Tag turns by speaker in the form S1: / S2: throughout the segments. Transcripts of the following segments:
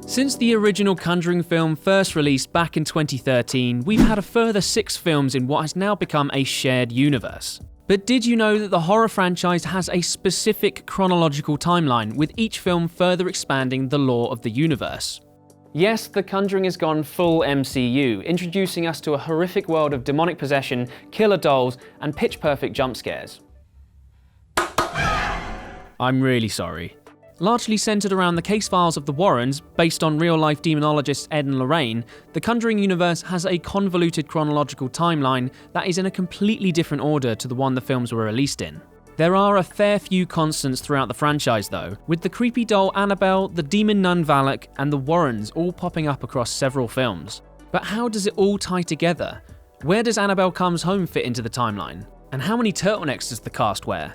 S1: Since the original Conjuring film first released back in 2013, we've had a further 6 films in what has now become a shared universe. But did you know that the horror franchise has a specific chronological timeline, with each film further expanding the lore of the universe? Yes, The Conjuring has gone full MCU, introducing us to a horrific world of demonic possession, killer dolls, and pitch-perfect jump scares. I'm really sorry. Largely centred around the case files of the Warrens, based on real-life demonologists Ed and Lorraine, the Conjuring universe has a convoluted chronological timeline that is in a completely different order to the one the films were released in. There are a fair few constants throughout the franchise though, with the creepy doll Annabelle, the demon nun Valak, and the Warrens all popping up across several films. But how does it all tie together? Where does Annabelle Comes Home fit into the timeline? And how many turtlenecks does the cast wear?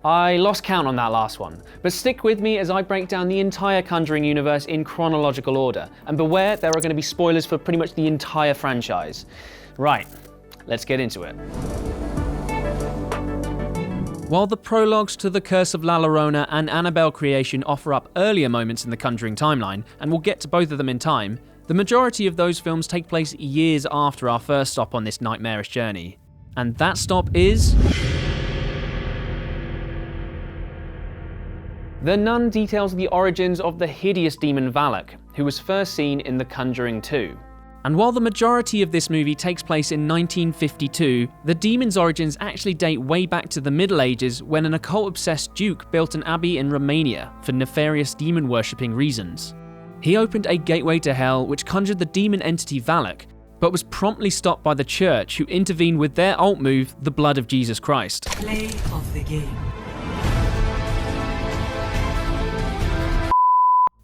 S1: I lost count on that last one, but stick with me as I break down the entire Conjuring universe in chronological order, and beware, there are going to be spoilers for pretty much the entire franchise. Right, let's get into it. While the prologues to The Curse of La Llorona and Annabelle Creation offer up earlier moments in the Conjuring timeline, and we'll get to both of them in time, the majority of those films take place years after our first stop on this nightmarish journey. And that stop is... The Nun details the origins of the hideous demon Valak, who was first seen in The Conjuring 2. And while the majority of this movie takes place in 1952, the demon's origins actually date way back to the Middle Ages, when an occult-obsessed duke built an abbey in Romania for nefarious demon-worshipping reasons. He opened a gateway to hell which conjured the demon entity Valak, but was promptly stopped by the church, who intervened with their alt move, the blood of Jesus Christ.
S2: Play of the game.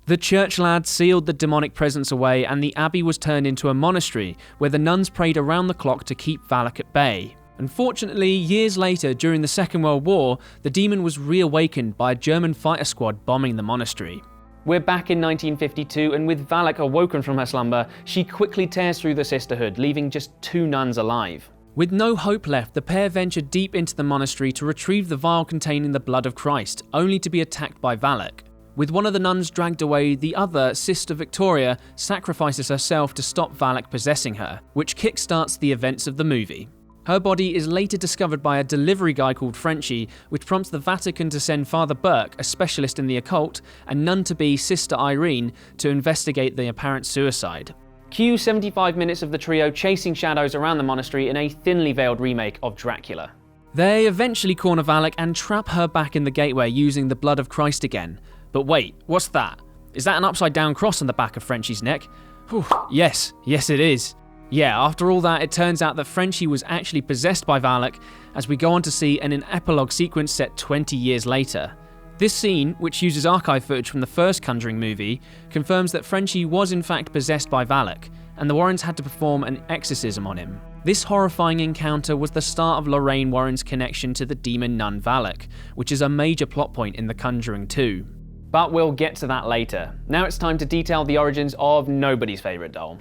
S1: The church lads sealed the demonic presence away, and the abbey was turned into a monastery, where the nuns prayed around the clock to keep Valak at bay. Unfortunately, years later, during the Second World War, the demon was reawakened by a German fighter squad bombing the monastery. We're back in 1952, and with Valak awoken from her slumber, she quickly tears through the sisterhood, leaving just 2 nuns alive. With no hope left, the pair venture deep into the monastery to retrieve the vial containing the blood of Christ, only to be attacked by Valak. With one of the nuns dragged away, the other, Sister Victoria, sacrifices herself to stop Valak possessing her, which kickstarts the events of the movie. Her body is later discovered by a delivery guy called Frenchie, which prompts the Vatican to send Father Burke, a specialist in the occult, and nun-to-be Sister Irene, to investigate the apparent suicide. Cue 75 minutes of the trio chasing shadows around the monastery in a thinly veiled remake of Dracula. They eventually corner Valak and trap her back in the gateway using the blood of Christ again. But wait, what's that? Is that an upside-down cross on the back of Frenchie's neck? Whew, yes it is. Yeah, after all that, it turns out that Frenchie was actually possessed by Valak, as we go on to see in an epilogue sequence set 20 years later. This scene, which uses archive footage from the first Conjuring movie, confirms that Frenchie was in fact possessed by Valak, and the Warrens had to perform an exorcism on him. This horrifying encounter was the start of Lorraine Warren's connection to the demon nun Valak, which is a major plot point in The Conjuring 2. But we'll get to that later. Now it's time to detail the origins of nobody's favourite doll.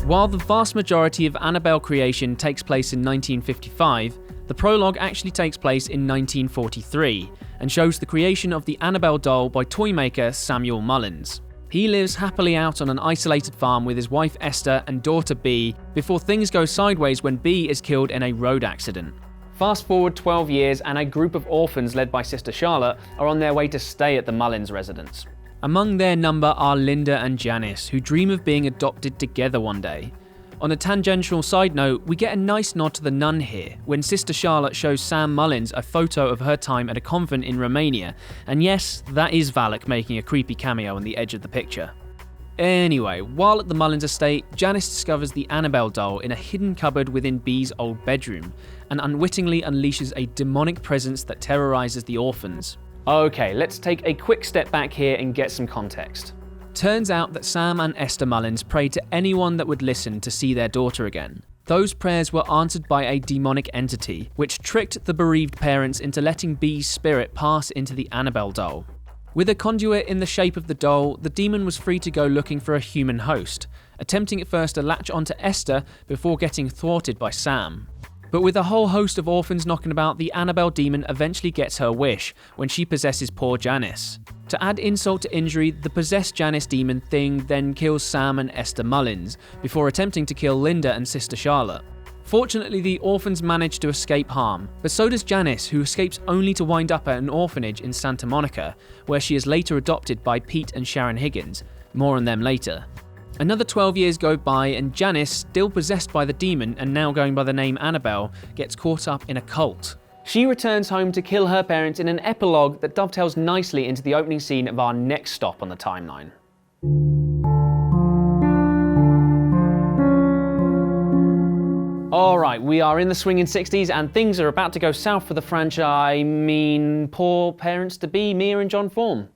S1: While the vast majority of Annabelle creation takes place in 1955, the prologue actually takes place in 1943 and shows the creation of the Annabelle doll by toymaker Samuel Mullins. He lives happily out on an isolated farm with his wife Esther and daughter Bee before things go sideways when Bee is killed in a road accident. Fast forward 12 years and a group of orphans led by Sister Charlotte are on their way to stay at the Mullins residence. Among their number are Linda and Janice, who dream of being adopted together one day. On a tangential side note, we get a nice nod to the nun here, when Sister Charlotte shows Sam Mullins a photo of her time at a convent in Romania, and yes, that is Valak making a creepy cameo on the edge of the picture. Anyway, while at the Mullins estate, Janice discovers the Annabelle doll in a hidden cupboard within Bee's old bedroom, and unwittingly unleashes a demonic presence that terrorizes the orphans. Okay, let's take a quick step back here and get some context. Turns out that Sam and Esther Mullins prayed to anyone that would listen to see their daughter again. Those prayers were answered by a demonic entity, which tricked the bereaved parents into letting Bee's spirit pass into the Annabelle doll. With a conduit in the shape of the doll, the demon was free to go looking for a human host, attempting at first to latch onto Esther before getting thwarted by Sam. But with a whole host of orphans knocking about, the Annabelle demon eventually gets her wish when she possesses poor Janice. To add insult to injury, the possessed Janice demon thing then kills Sam and Esther Mullins, before attempting to kill Linda and Sister Charlotte. Fortunately, the orphans manage to escape harm, but so does Janice, who escapes only to wind up at an orphanage in Santa Monica, where she is later adopted by Pete and Sharon Higgins. More on them later. Another 12 years go by and Janice, still possessed by the demon and now going by the name Annabelle, gets caught up in a cult. She returns home to kill her parents in an epilogue that dovetails nicely into the opening scene of our next stop on the timeline. Alright, we are in the swinging 60s and things are about to go south for the franchise, poor parents-to-be Mia and John Form.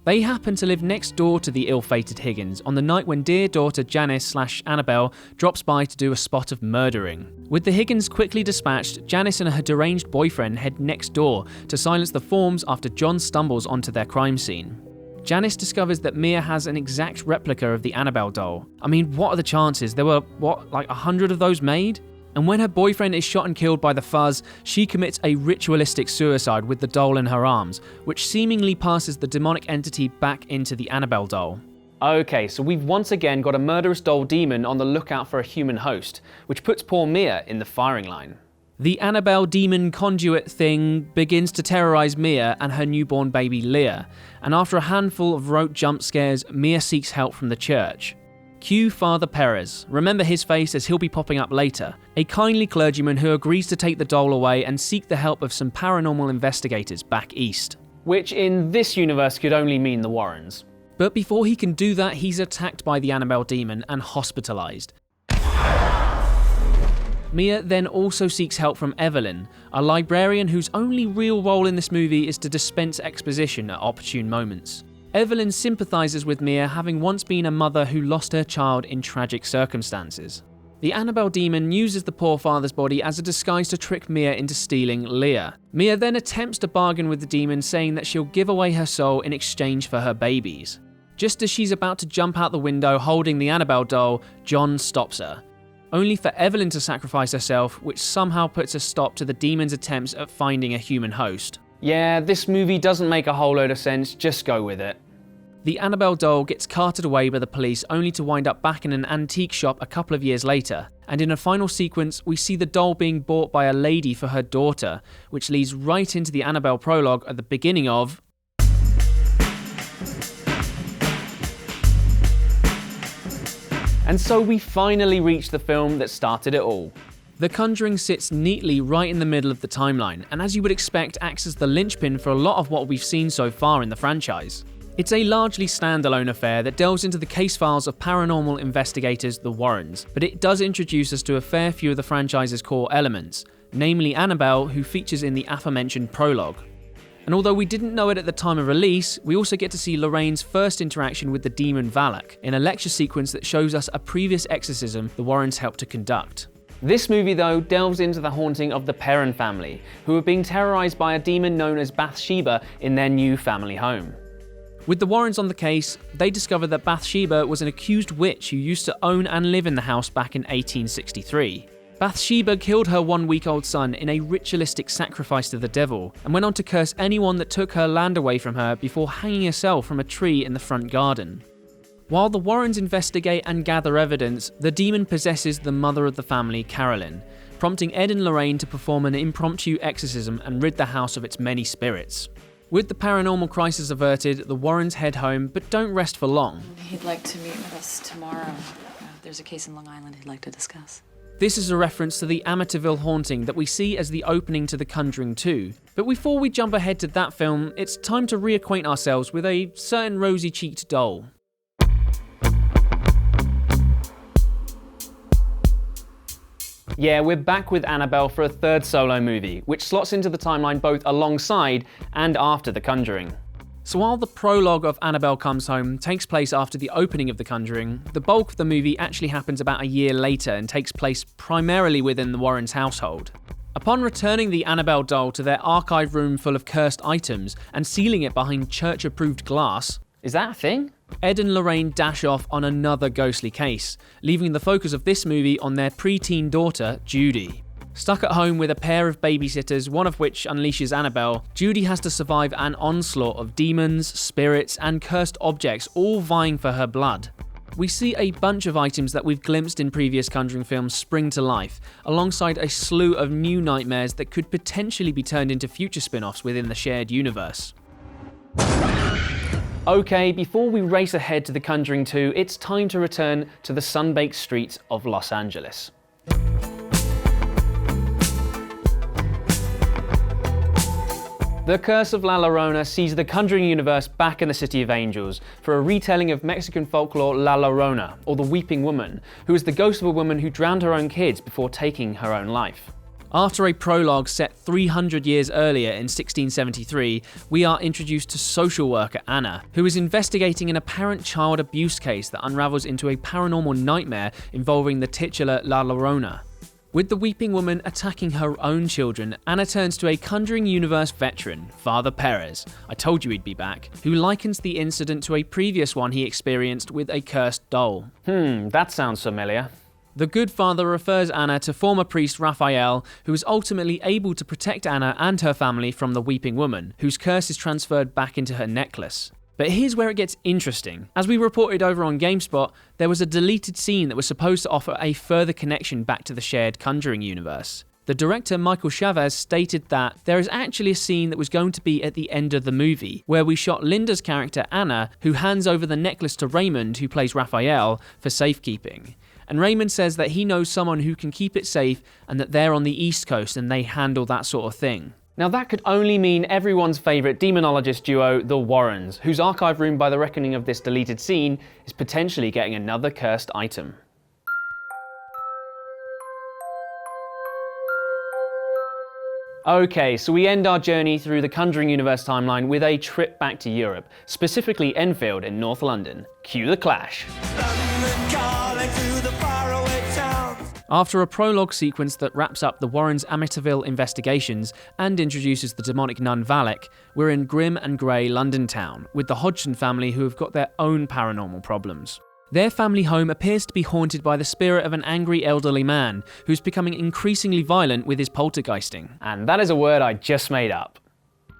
S1: They happen to live next door to the ill-fated Higgins on the night when dear daughter Janice/Annabelle drops by to do a spot of murdering. With the Higgins quickly dispatched, Janice and her deranged boyfriend head next door to silence the Forms after John stumbles onto their crime scene. Janice discovers that Mia has an exact replica of the Annabelle doll. I mean, what are the chances? There were, like 100 of those made? And when her boyfriend is shot and killed by the Fuzz, she commits a ritualistic suicide with the doll in her arms, which seemingly passes the demonic entity back into the Annabelle doll. Okay, so we've once again got a murderous doll demon on the lookout for a human host, which puts poor Mia in the firing line. The Annabelle demon conduit thing begins to terrorize Mia and her newborn baby Leah, and after a handful of rote jump scares, Mia seeks help from the church. Cue Father Perez, remember his face as he'll be popping up later, a kindly clergyman who agrees to take the doll away and seek the help of some paranormal investigators back east. Which in this universe could only mean the Warrens. But before he can do that, he's attacked by the Annabelle demon and hospitalized. Mia then also seeks help from Evelyn, a librarian whose only real role in this movie is to dispense exposition at opportune moments. Evelyn sympathizes with Mia, having once been a mother who lost her child in tragic circumstances. The Annabelle demon uses the poor father's body as a disguise to trick Mia into stealing Leah. Mia then attempts to bargain with the demon, saying that she'll give away her soul in exchange for her babies. Just as she's about to jump out the window holding the Annabelle doll, John stops her. Only for Evelyn to sacrifice herself, which somehow puts a stop to the demon's attempts at finding a human host. Yeah, this movie doesn't make a whole load of sense, just go with it. The Annabelle doll gets carted away by the police only to wind up back in an antique shop a couple of years later, and in a final sequence we see the doll being bought by a lady for her daughter, which leads right into the Annabelle prologue at the beginning of... And so we finally reach the film that started it all. The Conjuring sits neatly right in the middle of the timeline, and as you would expect, acts as the linchpin for a lot of what we've seen so far in the franchise. It's a largely standalone affair that delves into the case files of paranormal investigators, the Warrens, but it does introduce us to a fair few of the franchise's core elements, namely Annabelle, who features in the aforementioned prologue. And although we didn't know it at the time of release, we also get to see Lorraine's first interaction with the demon Valak in a lecture sequence that shows us a previous exorcism the Warrens helped to conduct. This movie, though, delves into the haunting of the Perron family, who are being terrorized by a demon known as Bathsheba in their new family home. With the Warrens on the case, they discover that Bathsheba was an accused witch who used to own and live in the house back in 1863. Bathsheba killed her 1-week-old son in a ritualistic sacrifice to the devil, and went on to curse anyone that took her land away from her before hanging herself from a tree in the front garden. While the Warrens investigate and gather evidence, the demon possesses the mother of the family, Carolyn, prompting Ed and Lorraine to perform an impromptu exorcism and rid the house of its many spirits. With the paranormal crisis averted, the Warrens head home, but don't rest for long.
S2: He'd like to meet with us tomorrow. There's a case in Long Island he'd like to discuss.
S1: This is a reference to the Amityville haunting that we see as the opening to The Conjuring 2. But before we jump ahead to that film, it's time to reacquaint ourselves with a certain rosy-cheeked doll. Yeah, we're back with Annabelle for a third solo movie, which slots into the timeline both alongside and after The Conjuring. So while the prologue of Annabelle Comes Home takes place after the opening of The Conjuring, the bulk of the movie actually happens about a year later and takes place primarily within the Warrens' household. Upon returning the Annabelle doll to their archive room full of cursed items and sealing it behind church-approved glass, is that a thing? Ed and Lorraine dash off on another ghostly case, leaving the focus of this movie on their preteen daughter, Judy. Stuck at home with a pair of babysitters, one of which unleashes Annabelle, Judy has to survive an onslaught of demons, spirits, and cursed objects all vying for her blood. We see a bunch of items that we've glimpsed in previous Conjuring films spring to life, alongside a slew of new nightmares that could potentially be turned into future spin-offs within the shared universe. Okay, before we race ahead to The Conjuring 2, it's time to return to the sun-baked streets of Los Angeles. The Curse of La Llorona sees the Conjuring Universe back in the City of Angels for a retelling of Mexican folklore La Llorona, or the Weeping Woman, who is the ghost of a woman who drowned her own kids before taking her own life. After a prologue set 300 years earlier in 1673, we are introduced to social worker Anna, who is investigating an apparent child abuse case that unravels into a paranormal nightmare involving the titular La Llorona. With the Weeping Woman attacking her own children, Anna turns to a Conjuring Universe veteran, Father Perez, I told you he'd be back, who likens the incident to a previous one he experienced with a cursed doll. That sounds familiar. The good father refers Anna to former priest Raphael, who is ultimately able to protect Anna and her family from the Weeping Woman, whose curse is transferred back into her necklace. But here's where it gets interesting. As we reported over on GameSpot, there was a deleted scene that was supposed to offer a further connection back to the shared Conjuring universe. The director Michael Chavez stated that there is actually a scene that was going to be at the end of the movie, where we shot Linda's character Anna, who hands over the necklace to Raymond, who plays Raphael, for safekeeping. And Raymond says that he knows someone who can keep it safe and that they're on the East Coast and they handle that sort of thing. Now that could only mean everyone's favourite demonologist duo, the Warrens, whose archive room by the reckoning of this deleted scene is potentially getting another cursed item. Okay, so we end our journey through the Conjuring Universe timeline with a trip back to Europe, specifically Enfield in North London. Cue the clash. After a prologue sequence that wraps up the Warrens' Amityville investigations and introduces the demonic nun Valak, we're in grim and grey London town, with the Hodgson family who have got their own paranormal problems. Their family home appears to be haunted by the spirit of an angry elderly man, who's becoming increasingly violent with his poltergeisting. And that is a word I just made up.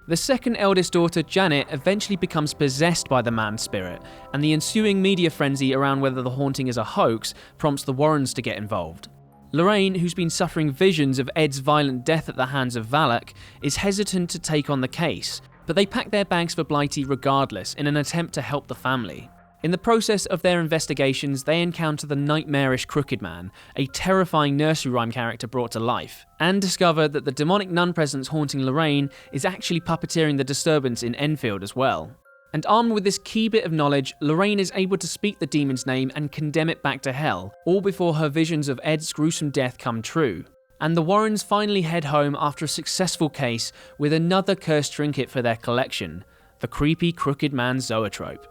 S1: The second eldest daughter, Janet, eventually becomes possessed by the man spirit, and the ensuing media frenzy around whether the haunting is a hoax prompts the Warrens to get involved. Lorraine, who's been suffering visions of Ed's violent death at the hands of Valak, is hesitant to take on the case, but they pack their bags for Blighty regardless in an attempt to help the family. In the process of their investigations, they encounter the nightmarish Crooked Man, a terrifying nursery rhyme character brought to life, and discover that the demonic nun presence haunting Lorraine is actually puppeteering the disturbance in Enfield as well. And armed with this key bit of knowledge, Lorraine is able to speak the demon's name and condemn it back to hell, all before her visions of Ed's gruesome death come true. And the Warrens finally head home after a successful case with another cursed trinket for their collection, the creepy Crooked Man zoetrope.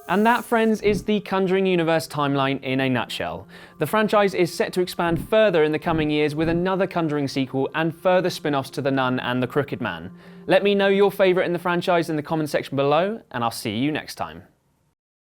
S1: And that, friends, is the Conjuring Universe timeline in a nutshell. The franchise is set to expand further in the coming years with another Conjuring sequel and further spin-offs to The Nun and The Crooked Man. Let me know your favourite in the franchise in the comment section below, and I'll see you next time.